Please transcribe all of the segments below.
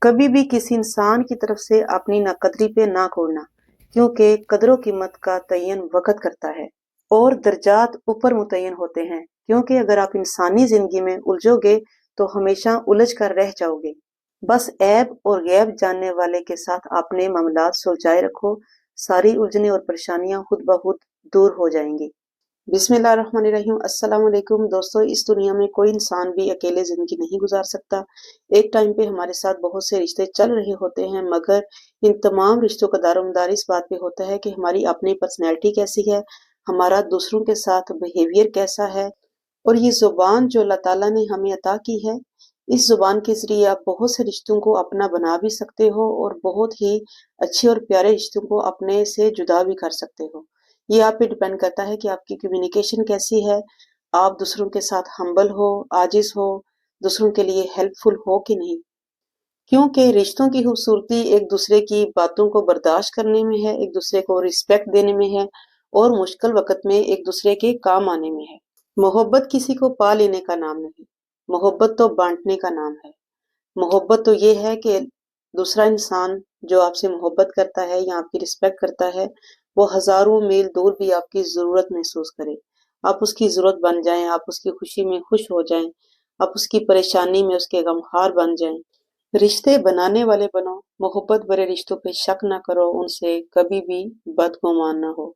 कभी भी किसी इंसान की तरफ से अपनी नाकदरी पे ना छोड़ना, क्योंकि कदरों कीमत का तयन वक्त करता है और दर्जात ऊपर मुतयन होते हैं। क्योंकि अगर आप इंसानी जिंदगी में उलझोगे तो हमेशा उलझ कर रह जाओगे। बस ऐब और गैब जानने वाले के साथ अपने मामलात सुलझाए रखो, सारी उलझने और परेशानियां खुद ब खुद दूर हो जाएंगी। बिस्मिल्लाहिर्रहमानिर्रहीम। अस्सलाम वालेकुम दोस्तों, इस दुनिया में कोई इंसान भी अकेले जिंदगी नहीं गुजार सकता। एक टाइम पे हमारे साथ बहुत से रिश्ते चल रहे होते हैं, मगर इन तमाम रिश्तों का दारोमदार इस बात पे होता है कि हमारी अपनी पर्सनैलिटी कैसी है, हमारा दूसरों के साथ बिहेवियर कैसा है। और ये जुबान जो अल्लाह ताला ने हमें अता की है, इस जुबान के जरिए आप बहुत से रिश्तों को अपना बना भी सकते हो और बहुत ही अच्छे और प्यारे रिश्तों को अपने से जुदा भी कर सकते हो। ये आप पे डिपेंड करता है कि आपकी कम्युनिकेशन कैसी है, आप दूसरों के साथ हम्बल हो, आजिज हो, दूसरों के लिए हेल्पफुल हो कि नहीं। क्योंकि रिश्तों की खूबसूरती एक दूसरे की बातों को बर्दाश्त करने में है, एक दूसरे को रिस्पेक्ट देने में है और मुश्किल वक्त में एक दूसरे के काम आने में है। मोहब्बत किसी को पा लेने का नाम नहीं, मोहब्बत तो बांटने का नाम है। मोहब्बत तो ये है कि दूसरा इंसान जो आपसे मोहब्बत करता है या आपकी रिस्पेक्ट करता है, वो हजारों मील दूर भी आपकी जरूरत महसूस करे, आप उसकी जरूरत बन जाएं, आप उसकी खुशी में खुश हो जाएं, आप उसकी परेशानी में उसके गमखार बन जाएं। रिश्ते बनाने वाले बनो, मोहब्बत भरे रिश्तों पे शक ना करो, उनसे कभी भी बदगुमान ना हो।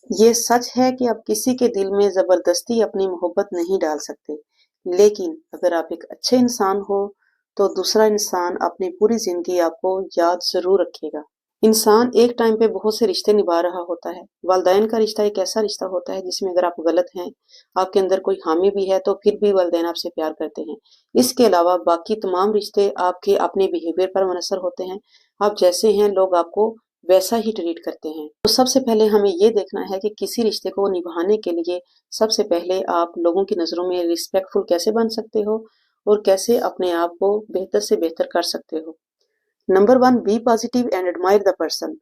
ये सच है कि आप किसी के दिल में जबरदस्ती अपनी मोहब्बत नहीं डाल सकते, लेकिन अगर आप एक अच्छे इंसान हो तो दूसरा इंसान अपनी पूरी जिंदगी आपको याद जरूर रखेगा। इंसान एक टाइम पे बहुत से रिश्ते निभा रहा होता है। वालिदैन का रिश्ता एक ऐसा रिश्ता होता है जिसमें अगर आप गलत हैं, आपके अंदर कोई खामी भी है, तो फिर भी वालिदैन आपसे प्यार करते हैं। इसके अलावा बाकी तमाम रिश्ते आपके अपने बिहेवियर पर मुनहसर होते हैं। आप जैसे हैं, लोग आपको वैसा ही ट्रीट करते हैं। तो सबसे पहले हमें ये देखना है कि किसी रिश्ते को निभाने के लिए सबसे पहले आप लोगों की नजरों में रिस्पेक्टफुल कैसे बन सकते हो और कैसे अपने आप को बेहतर से बेहतर कर सकते हो। Number 1, be positive and admire the person.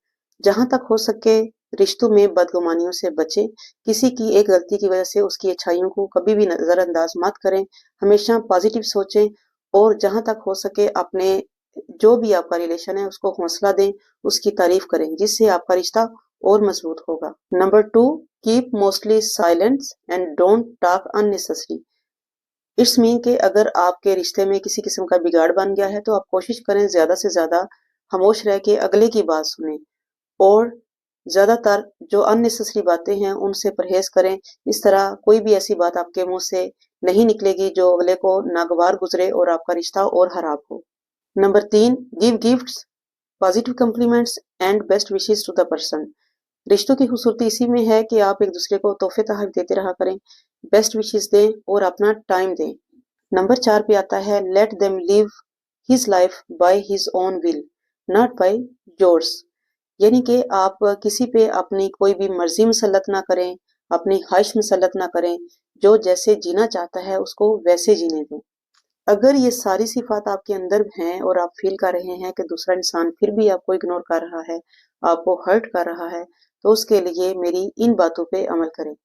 जहां तक हो सके रिश्तों में बदगुमानियों से बचें। किसी की एक गलती की वजह से उसकी अच्छाइयों को कभी भी नजरअंदाज मत करें, हमेशा पॉजिटिव सोचें और जहां तक हो सके अपने जो भी आपका रिलेशन है उसको हौसला दें, उसकी तारीफ करें, जिससे आपका रिश्ता और मजबूत होगा। Number 2, keep mostly silence and don't talk unnecessary. It's mean कि अगर आपके रिश्ते में किसी किस्म का बिगाड़ बन गया है तो आप कोशिश करें ज्यादा से ज्यादा खामोश रह के अगले की बात सुने और ज्यादातर जो अननेसेसरी बातें हैं उनसे परहेज करें। इस तरह कोई भी ऐसी बात आपके मुंह से नहीं निकलेगी जो अगले को नागवार गुजरे और आपका रिश्ता और खराब हो। Number 3, give gifts, positive compliments and best wishes to the person. रिश्तों की खूबसूरती इसी में है कि आप एक दूसरे को तोहफे तहफ देते रहा करें, बेस्ट विशेस दें और अपना टाइम दें। नंबर 4 पे आता है, let them live his life by his own will not bye yours. यानी कि आप किसी पे अपनी कोई भी मर्जी मुसल्लत ना करें, अपनी ख्वाहिश मुसल्लत ना करें, जो जैसे जीना चाहता है उसको वैसे जीने दें। अगर ये सारी सिफात आपके अंदर हैं और आप फील कर रहे हैं कि दूसरा इंसान फिर भी आपको इग्नोर कर रहा है, आपको हर्ट कर रहा है, तो उसके लिए मेरी इन बातों पे अमल करें।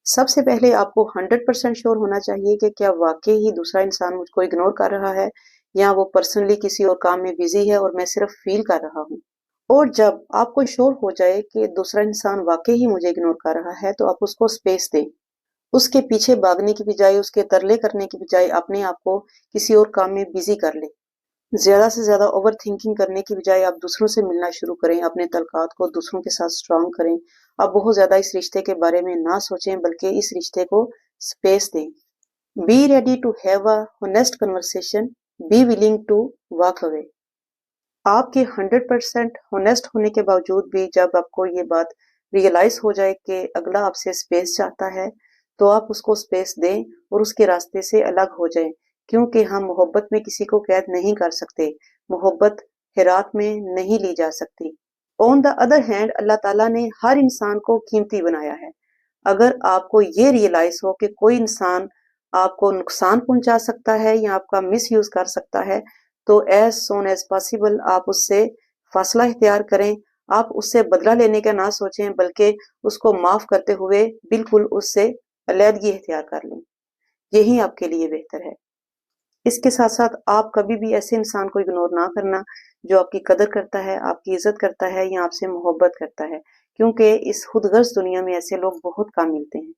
सबसे पहले आपको 100% श्योर होना चाहिए कि क्या वाकई ही दूसरा इंसान मुझको इग्नोर कर रहा है या वो पर्सनली किसी और काम में बिजी है और मैं सिर्फ फील कर रहा हूँ। और जब आपको श्योर हो जाए कि दूसरा इंसान वाकई ही मुझे इग्नोर कर रहा है, तो आप उसको स्पेस दें। उसके पीछे भागने की बजाय, उसके तरले करने की बजाय अपने आप को किसी और काम में बिजी कर लें। ज्यादा से ज्यादा ओवर थिंकिंग करने की बजाय आप दूसरों से मिलना शुरू करें, अपने तलकात को दूसरों के साथ स्ट्रांग करें। आप बहुत ज्यादा इस रिश्ते के बारे में ना सोचें, बल्कि इस रिश्ते को स्पेस दें। Be ready to have a honest conversation, be willing to walk away. आपके 100% ऑनेस्ट होने के बावजूद भी जब आपको ये बात रियलाइज हो जाए कि अगला आपसे स्पेस चाहता है, तो आप उसको स्पेस दें और उसके रास्ते से अलग हो जाएं। क्योंकि हम मोहब्बत में किसी को कैद नहीं कर सकते, मोहब्बत हिरात में नहीं ली जा सकती। ऑन द अदर हैंड, अल्लाह ताला ने हर इंसान को कीमती बनाया है। अगर आपको ये रियलाइज हो कि कोई इंसान आपको नुकसान पहुंचा सकता है या आपका मिस यूज कर सकता है, तो एज सोन एज पॉसिबल आप उससे फासला इख्तियार करें। आप उससे बदला लेने का ना सोचें, बल्कि उसको माफ करते हुए बिल्कुल उससे अलहदगी इख्तियार कर लें। यही आपके लिए बेहतर है। اس کے ساتھ ساتھ آپ کبھی بھی ایسے انسان کو اگنور نہ کرنا جو آپ کی قدر کرتا ہے، آپ کی عزت کرتا ہے یا آپ سے محبت کرتا ہے، کیونکہ اس خود غرض دنیا میں ایسے لوگ بہت کم ملتے ہیں۔